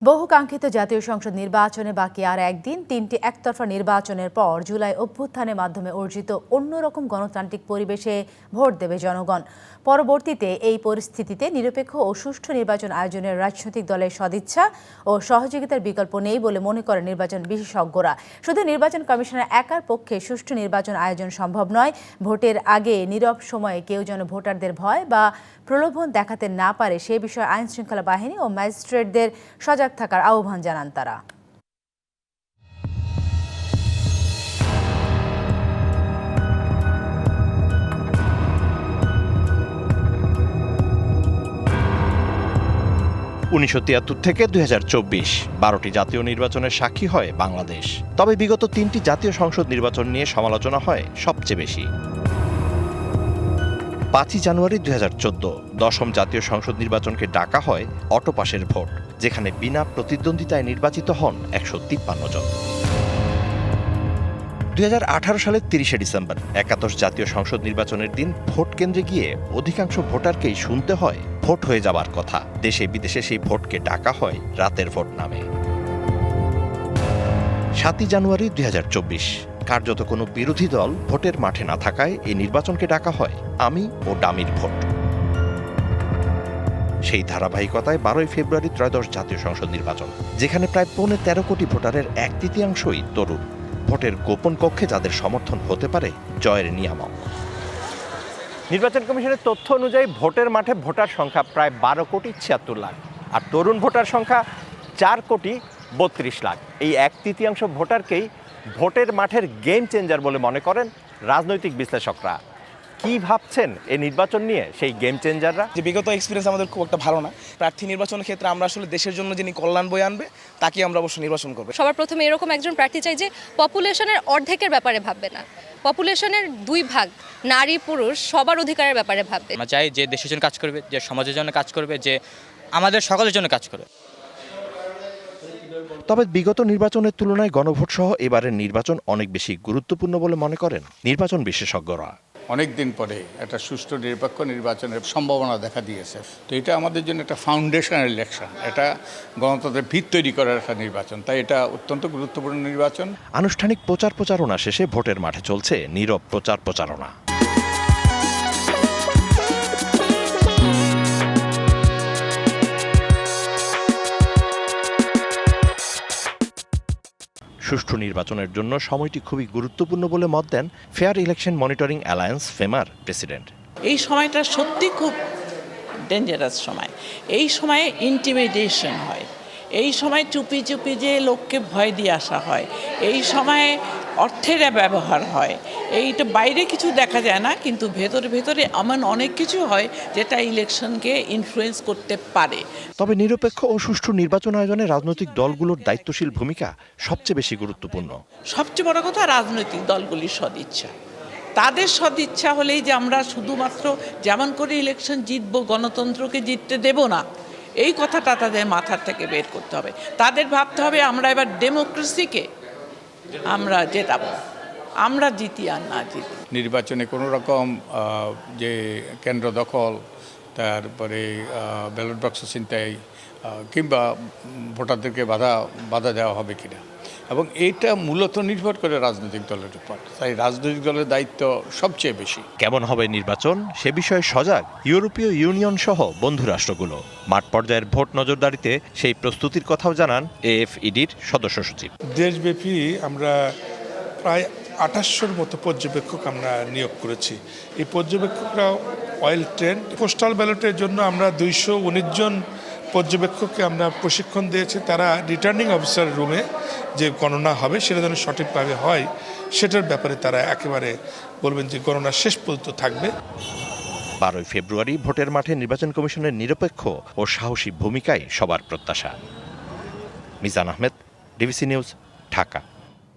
বহুকাঙ্ক্ষিত জাতীয় সংসদ নির্বাচনে বাকি আর একদিন। তিনটি একতরফা নির্বাচনের পর জুলাই অভ্যুত্থানের মাধ্যমে অর্জিত অন্যরকম গণতান্ত্রিক পরিবেশে ভোট দেবে জনগণ। পরবর্তীতে এই পরিস্থিতিতে নিরপেক্ষ ও সুষ্ঠু নির্বাচন আয়োজনের রাজনৈতিক দলের সদিচ্ছা ও সহযোগিতার বিকল্প নেই বলে মনে করেন নির্বাচন বিশেষজ্ঞরা। শুধু নির্বাচন কমিশনের একার পক্ষে সুষ্ঠু নির্বাচন আয়োজন সম্ভব নয়, ভোটের আগে নীরব সময়ে কেউ যেন ভোটারদের ভয় বা প্রলোভন দেখাতে না পারে সে বিষয়ে আইনশৃঙ্খলা বাহিনী ও ম্যাজিস্ট্রেটদের সজাগ থাকার আহ্বান জানান তারা। '৭৯ থেকে ২০২৪ ১২টি জাতীয় নির্বাচনের সাক্ষী হয় বাংলাদেশ। তবে বিগত ৩টি জাতীয় সংসদ নির্বাচন নিয়ে সমালোচনা হয় সবচেয়ে বেশি। ৫ই জানুয়ারি ২০১৪ দশম জাতীয় সংসদ নির্বাচনকে ডাকা হয় অটোপাসের ভোট, যেখানে বিনা প্রতিদ্বন্দ্বিতায় নির্বাচিত হন ১৫৩ জন। ২০১৮ সালের ৩০শে ডিসেম্বর একাদশ জাতীয় সংসদ নির্বাচনের দিন ভোট কেন্দ্রে গিয়ে অধিকাংশ ভোটারকেই শুনতে হয় ভোট হয়ে যাবার কথা। দেশে বিদেশে সেই ভোটকে ডাকা হয় রাতের ভোট নামে। ৭ই জানুয়ারি ২০২৪ কার্যত কোনো বিরোধী দল ভোটের মাঠে না থাকায় এই নির্বাচনকে ডাকা হয় আমি ও ডামির ভোট। সেই ধারাবাহিকতায় ১২ই ফেব্রুয়ারি ত্রয়োদশ জাতীয় সংসদ নির্বাচন, যেখানে প্রায় ১৫-১৩ কোটি ভোটারের ১/৩ তরুণ। ভোটের গোপন কক্ষে যাদের সমর্থন হতে পারে জয়ের নিয়ামক। নির্বাচন কমিশনের তথ্য অনুযায়ী ভোটের মাঠে ভোটার সংখ্যা প্রায় ১২,৭৬,০০,০০০ আর তরুণ ভোটার সংখ্যা ৪,৩২,০০,০০০। এই ১/৩ ভোটারকেই ভোটের মাঠের গেম চেঞ্জার বলে মনে করেন রাজনৈতিক বিশ্লেষকরা। কি ভাবছেন এই নির্বাচন নিয়ে সেই গেম চেঞ্জাররা? যে বিগত এক্সপিরিয়েন্স আমাদের খুব একটা ভালো না। প্রার্থী নির্বাচনের ক্ষেত্রে আমরা আসলে দেশের জন্য যিনি কল্যাণ বয়ে আনবে তাকে আমরা অবশ্যই নির্বাচন করব। সবার প্রথমে এরকম একজন প্রার্থী চাই যে পপুলেশনের অর্ধেকের ব্যাপারে ভাববে না, পপুলেশনের 2 ভাগ নারী পুরুষ সবার অধিকারের ব্যাপারে ভাববে। আমরা চাই যে দেশের জন্য কাজ করবে, যে সমাজের জন্য কাজ করবে, যে আমাদের সকলের জন্য কাজ করবে। তবে বিগত নির্বাচনের তুলনায় গণভোট সহ এবারের নির্বাচন অনেক বেশি গুরুত্বপূর্ণ বলে মনে করেন নির্বাচন বিশেষজ্ঞরা। অনেক দিন পরে একটা সুষ্ঠু নিরপেক্ষ নির্বাচনের সম্ভাবনা দেখা দিয়েছে। তো এটা আমাদের জন্য একটা ফাউন্ডেশনাল ইলেকশন, এটা গণতন্ত্রের ভিত তৈরি করার একটা নির্বাচন, তাই এটা অত্যন্ত গুরুত্বপূর্ণ নির্বাচন। আনুষ্ঠানিক প্রচারণা শেষে ভোটের মাঠে চলছে নীরব প্রচারণা। সুষ্ঠু নির্বাচনের জন্য সময়টি খুবই গুরুত্বপূর্ণ বলে মত দেন ফেয়ার ইলেকশন মনিটরিং অ্যালায়েন্স ফেমার প্রেসিডেন্ট। এই সময়টা সত্যি খুব ডেঞ্জারাস সময়। এই সময়ে ইন্টিমিডেশন হয়, এই সময় চুপি চুপি যে লোককে ভয় দিয়ে আসা হয়, এই সময়ে অর্থের ব্যবহার হয়। এইটা বাইরে কিছু দেখা যায় না, কিন্তু ভেতরে এমন অনেক কিছু হয় যেটা ইলেকশনকে ইনফ্লুয়েন্স করতে পারে। তবে নিরপেক্ষ ও সুষ্ঠু নির্বাচন আয়োজনে রাজনৈতিক দলগুলোর দায়িত্বশীল ভূমিকা সবচেয়ে বেশি গুরুত্বপূর্ণ। সবচেয়ে বড় কথা রাজনৈতিক দলগুলির সদিচ্ছা। তাদের সদিচ্ছা হলেই যে আমরা শুধুমাত্র যেমন করে ইলেকশন জিতবো, গণতন্ত্রকে জিততে দেব না, এই কথাটা তাদের মাথার থেকে বের করতে হবে। তাদের ভাবতে হবে আমরা এবার ডেমোক্রেসিকে আমরা জেতাবো, আমরা জিতি আর না জিতি। নির্বাচনে কোনো রকম যে কেন্দ্র দখল, তারপরে ব্যালট বাক্স ছিনতাই কিংবা ভোটারদেরকে বাধা দেওয়া হবে কিনা, এবং এইটা মূলত নির্ভর করে রাজনৈতিক দলের উপর। তাই রাজনৈতিক দলের দায়িত্ব সবচেয়ে বেশি। কেমন হবে নির্বাচন সে বিষয়ে সজাগ ইউরোপীয় ইউনিয়ন সহ বন্ধু রাষ্ট্রগুলো। মাঠ পর্যায়ের ভোট নজরদারিতে সেই প্রস্তুতির কথাও জানান এএফইডির সদস্য সচিব। দেশব্যাপী আমরা প্রায় ২৮০০-র মতো পর্যবেক্ষক আমরা নিয়োগ করেছি। এই পর্যবেক্ষকরা অয়েল ট্রেন্ড। পোস্টাল ব্যালটের জন্য আমরা ২১৯ জন পর্যবেক্ষককে আমরা প্রশিক্ষণ দিয়েছি। তারা রিটার্নিং অফিসার রুমে যে গণনা হবে সেটা যেন সঠিকভাবে হয় সেটার ব্যাপারে তারা একেবারে বলবেন যে গণনা শেষ পর্যন্ত থাকবে। ১২ই ফেব্রুয়ারি ভোটের মাঠে নির্বাচন কমিশনের নিরপেক্ষ ও সাহসী ভূমিকায় সবার প্রত্যাশা। Mizan Ahmed, DBC news, Dhaka.